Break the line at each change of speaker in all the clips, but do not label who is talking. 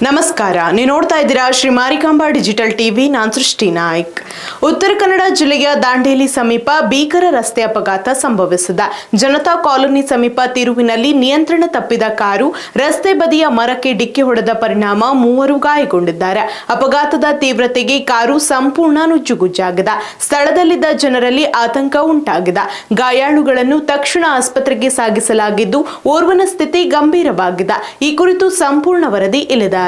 ನಮಸ್ಕಾರ, ನೀವು ನೋಡ್ತಾ ಇದ್ದೀರಾ ಶ್ರೀ ಮಾರಿಕಾಂಬಾ ಡಿಜಿಟಲ್ ಟಿವಿ. ನಾನು ಸೃಷ್ಟಿ ನಾಯ್ಕ್. ಉತ್ತರ ಕನ್ನಡ ಜಿಲ್ಲೆಯ ದಾಂಡೇಲಿ ಸಮೀಪ ಭೀಕರ ರಸ್ತೆ ಅಪಘಾತ ಸಂಭವಿಸಿದೆ. ಜನತಾ ಕಾಲೋನಿ ಸಮೀಪ ತಿರುವಿನಲ್ಲಿ ನಿಯಂತ್ರಣ ತಪ್ಪಿದ ಕಾರು ರಸ್ತೆ ಬದಿಯ ಮರಕ್ಕೆ ಡಿಕ್ಕಿ ಹೊಡೆದ ಪರಿಣಾಮ ಮೂವರು ಗಾಯಗೊಂಡಿದ್ದಾರೆ. ಅಪಘಾತದ ತೀವ್ರತೆಗೆ ಕಾರು ಸಂಪೂರ್ಣ ನುಜ್ಜುಗುಜ್ಜಾಗಿದೆ. ಸ್ಥಳದಲ್ಲಿದ್ದ ಜನರಲ್ಲಿ ಆತಂಕ ಉಂಟಾಗಿದೆ. ಗಾಯಾಳುಗಳನ್ನು ತಕ್ಷಣ ಆಸ್ಪತ್ರೆಗೆ ಸಾಗಿಸಲಾಗಿದ್ದು, ಓರ್ವನ ಸ್ಥಿತಿ ಗಂಭೀರವಾಗಿದೆ. ಈ ಕುರಿತು ಸಂಪೂರ್ಣ ವರದಿ ಇಲ್ಲಿದೆ.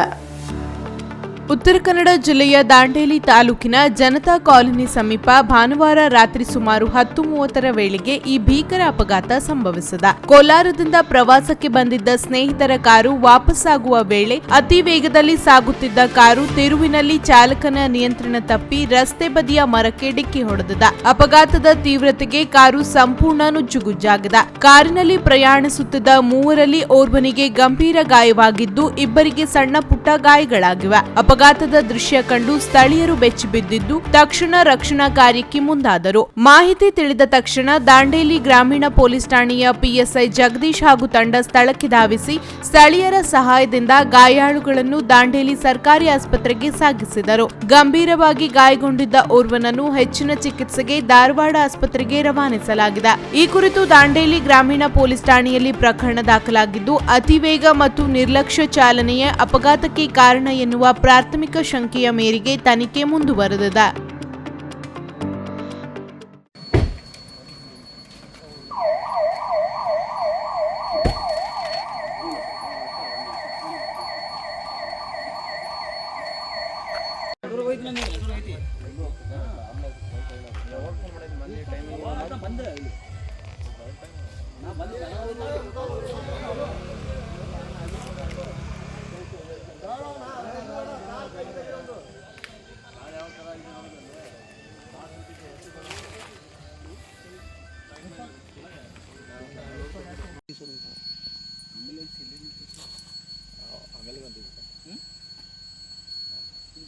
ಉತ್ತರ ಕನ್ನಡ ಜಿಲ್ಲೆಯ ದಾಂಡೇಲಿ ತಾಲೂಕಿನ ಜನತಾ ಕಾಲೋನಿ ಸಮೀಪ ಭಾನುವಾರ ರಾತ್ರಿ ಸುಮಾರು 10:30 ವೇಳೆಗೆ ಈ ಭೀಕರ ಅಪಘಾತ ಸಂಭವಿಸಿದೆ. ಕೋಲಾರದಿಂದ ಪ್ರವಾಸಕ್ಕೆ ಬಂದಿದ್ದ ಸ್ನೇಹಿತರ ಕಾರು ವಾಪಸ್ಸಾಗುವ ವೇಳೆ ಅತಿ ವೇಗದಲ್ಲಿ ಸಾಗುತ್ತಿದ್ದ ಕಾರು ತಿರುವಿನಲ್ಲಿ ಚಾಲಕನ ನಿಯಂತ್ರಣ ತಪ್ಪಿ ರಸ್ತೆ ಬದಿಯ ಮರಕ್ಕೆ ಡಿಕ್ಕಿ ಹೊಡೆದಿದೆ. ಅಪಘಾತದ ತೀವ್ರತೆಗೆ ಕಾರು ಸಂಪೂರ್ಣ ನುಜ್ಜುಗುಜ್ಜಾಗಿದೆ. ಕಾರಿನಲ್ಲಿ ಪ್ರಯಾಣಿಸುತ್ತಿದ್ದ ಮೂವರಲ್ಲಿ ಓರ್ವನಿಗೆ ಗಂಭೀರ ಗಾಯವಾಗಿದ್ದು, ಇಬ್ಬರಿಗೆ ಸಣ್ಣ ಪುಟ್ಟ ಗಾಯಗಳಾಗಿವೆ. ಅಪಘಾತದ ದೃಶ್ಯ ಕಂಡು ಸ್ಥಳೀಯರು ಬೆಚ್ಚಿಬಿದ್ದಿದ್ದು ತಕ್ಷಣ ರಕ್ಷಣಾ ಕಾರ್ಯಕ್ಕೆ ಮುಂದಾದರು. ಮಾಹಿತಿ ತಿಳಿದ ತಕ್ಷಣ ದಾಂಡೇಲಿ ಗ್ರಾಮೀಣ ಪೊಲೀಸ್ ಠಾಣೆಯ ಪಿಎಸ್ಐ ಜಗದೀಶ್ ಹಾಗೂ ತಂಡ ಸ್ಥಳಕ್ಕೆ ಧಾವಿಸಿ ಸ್ಥಳೀಯರ ಸಹಾಯದಿಂದ ಗಾಯಾಳುಗಳನ್ನು ದಾಂಡೇಲಿ ಸರ್ಕಾರಿ ಆಸ್ಪತ್ರೆಗೆ ಸಾಗಿಸಿದರು. ಗಂಭೀರವಾಗಿ ಗಾಯಗೊಂಡಿದ್ದ ಓರ್ವನನ್ನು ಹೆಚ್ಚಿನ ಚಿಕಿತ್ಸೆಗೆ ಧಾರವಾಡ ಆಸ್ಪತ್ರೆಗೆ ರವಾನಿಸಲಾಗಿದೆ. ಈ ಕುರಿತು ದಾಂಡೇಲಿ ಗ್ರಾಮೀಣ ಪೊಲೀಸ್ ಠಾಣೆಯಲ್ಲಿ ಪ್ರಕರಣ ದಾಖಲಾಗಿದ್ದು, ಅತಿವೇಗ ಮತ್ತು ನಿರ್ಲಕ್ಷ್ಯ ಚಾಲನೆಯೇ ಅಪಘಾತಕ್ಕೆ ಕಾರಣ ಎನ್ನುವ ಪ್ರಾಥಮಿಕ ಶಂಕೆಯ ಮೇರೆಗೆ ತನಿಖೆ ಮುಂದುವರೆದಿದೆ.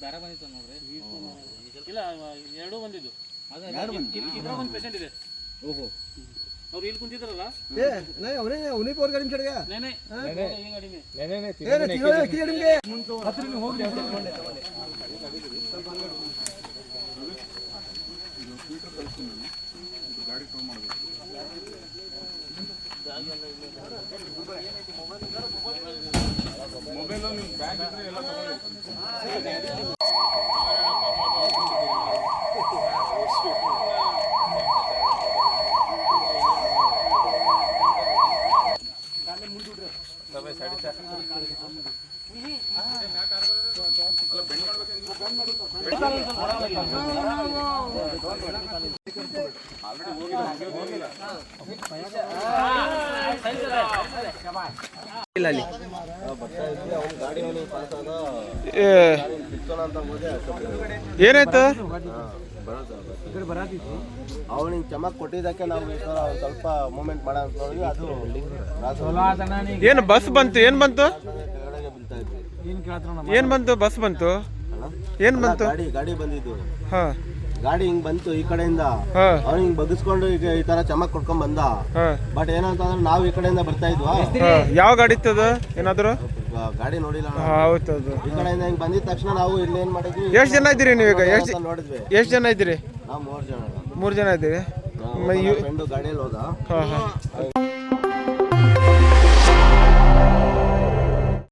ಬೇರೆ ಬಂದಿತ್ತು ನೋಡ್ರಿ. ಇಲ್ಲ, ಎರಡೂ ಬಂದಿದ್ದು. ಇದ್ರಾಗ ಒಂದು ಪೇಷಂಟ್ ಇದೆ. ಓಹೋ, ಅವ್ರು ಇಲ್ಲಿ ಕುಂತಿದ್ರಲ್ಲ.
ಏನಾಯ್ತು?
ಅವನಿಗೆ ಚಮಕ್ ಕೊಟ್ಟಿದ್ದಕ್ಕೆ ನಾವು ಸ್ವಲ್ಪ ಮೂವ್ಮೆಂಟ್ ಮಾಡ ಅಂತ ನೋಡಿದ್ವಿ. ಅದು
ಏನು ಬಸ್ ಬಂತು? ಏನ್ ಬಂತು? ಏನ್ ಬಂತು? ಬಸ್ ಬಂತು? ಏನ್ ಬಂತು?
ಗಾಡಿ ಬಂದಿದ್ದು.
ಹಾ,
ಗಾಡಿ ಹಿಂಗ್ ಬಂತು ಈ ಕಡೆಯಿಂದ. ಅವ್ನು ಹಿಂಗ್ ಬಗ್ಗಿಸ್ಕೊಂಡು ಈಗ ಈ ತರ ಚಮಕ್ ಕೊಡ್ಕೊಂಡ್ ಬಂದ. ಬಟ್ ಏನಂತಂದ್ರೆ ನಾವು ಈ ಕಡೆಯಿಂದ ಬರ್ತಾ ಇದ್ವಾ.
ಯಾವ ಗಾಡಿ ಇತ್ತದ? ಏನಾದ್ರು
ಗಾಡಿ ನೋಡಿಲ್ಲ.
ಹೌದೌದು.
ಈ ಕಡೆಯಿಂದ ಹಿಂಗ್ ಬಂದಿದ ತಕ್ಷಣ ನಾವು ಇಲ್ಲಿ ಏನ್ ಮಾಡಿದ್ವಿ,
ಎಷ್ಟು ಜನ ಇದ್ದೀರಿ ನೀವೀಗ?
ನೋಡಿದ್ವಿ.
ಎಷ್ಟು ಜನ ಇದ್ದೀರಿ?
ನಾವು 3 ಜನ.
3 ಜನ ಇದ್ದೀರಿ.
ಫ್ರೆಂಡು ಗಾಡಿಯಲ್ಲಿ ಹೋದ.